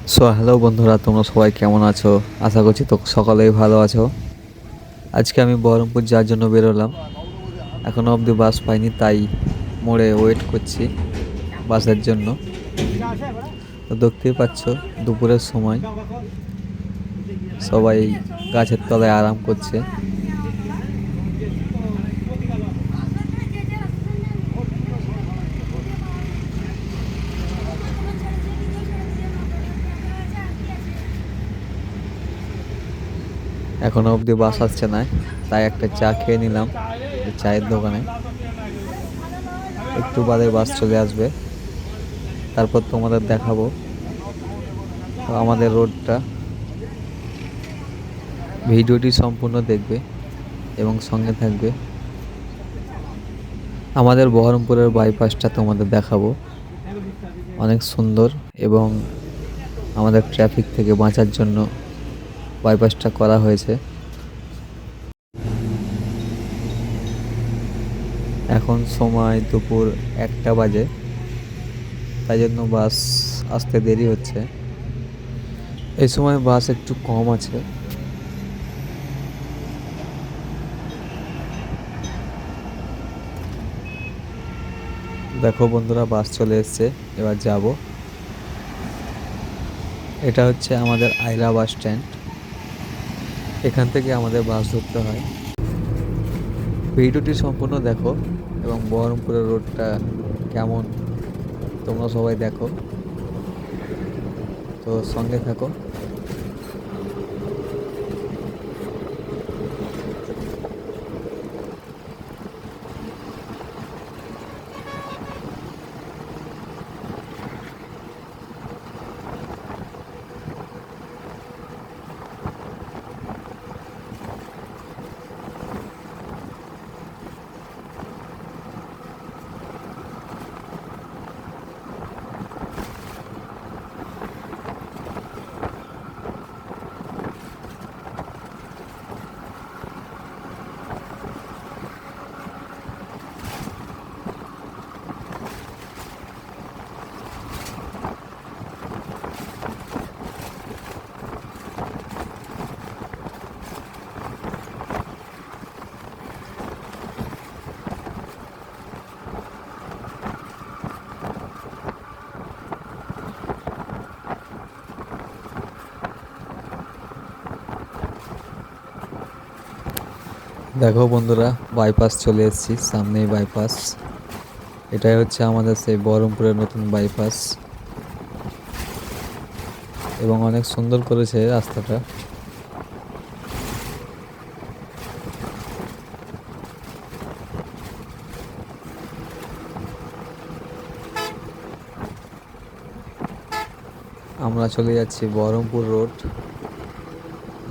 Hello বন্ধুরা, তোমরা সবাই কেমন আছো? আশা করছি তো সকলেই ভালো আছো। আজকে আমি বহরমপুর যাওয়ার জন্য বেরোলাম। এখনো অবধি বাস পাইনি, তাই মোড়ে ওয়েট করছি বাসের জন্য। তো দেখতেই পাচ্ছ, দুপুরের সময় সবাই গাছের তলায় আরাম করছে। এখনো অবধি বাস আসছে না, তাই একটা চা খেয়ে নিলাম এই চায়ের দোকানে। একটু বাদে বাস চলে আসবে, তারপর তোমাদের দেখাবো আমাদের রোডটা। ভিডিওটি সম্পূর্ণ দেখবে এবং সঙ্গে থাকবে। আমাদের বহরমপুরের বাইপাসটা তোমাদের দেখাবো, অনেক সুন্দর এবং আমাদের ট্রাফিক থেকে বাঁচার জন্য বাইপাসটা করা হয়েছে। এখন সময় দুপুর 1টা বাজে, তাই জন্য বাস আসতে দেরি হচ্ছে। এই সময় বাস একটু কম আছে। দেখো বন্ধুরা, বাস চলে এসছে, এবার যাব। এটা হচ্ছে আমাদের আইলা বাস স্ট্যান্ড। এখান থেকে আমাদের বাস ধরতে হয়। ভিডিওটি সম্পূর্ণ দেখো এবং বহরমপুরের রোডটা কেমন তোমরা সবাই দেখো, তো সঙ্গে থাকো। দেখো বন্ধুরা, বাইপাস চলে এসেছি, সামনেই বাইপাস। এটাই হচ্ছে আমাদের সেই বহরমপুরের নতুন বাইপাস এবং অনেক সুন্দর করেছে রাস্তাটা। আমরা চলে যাচ্ছি বহরমপুর রোড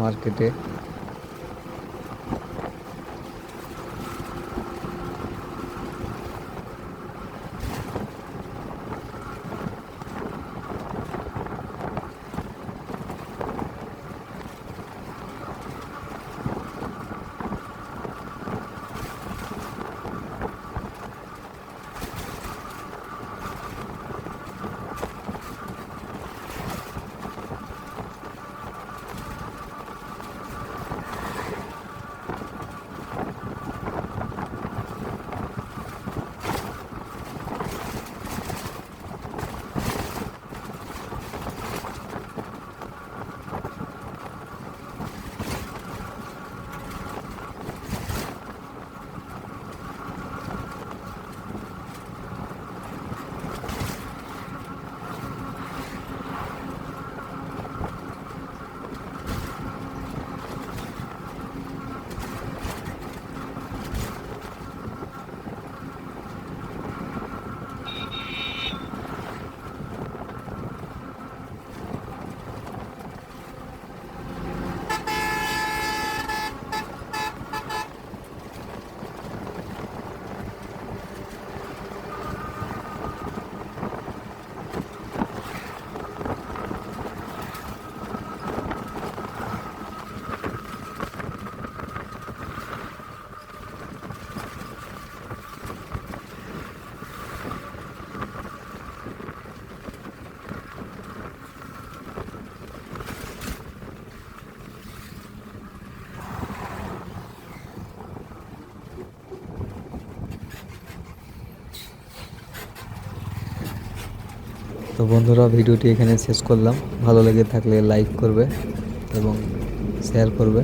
মার্কেটে। তো বন্ধুরা, ভিডিওটি এখানে শেষ করলাম। ভালো লেগে থাকলে লাইক করবে এবং শেয়ার করবে।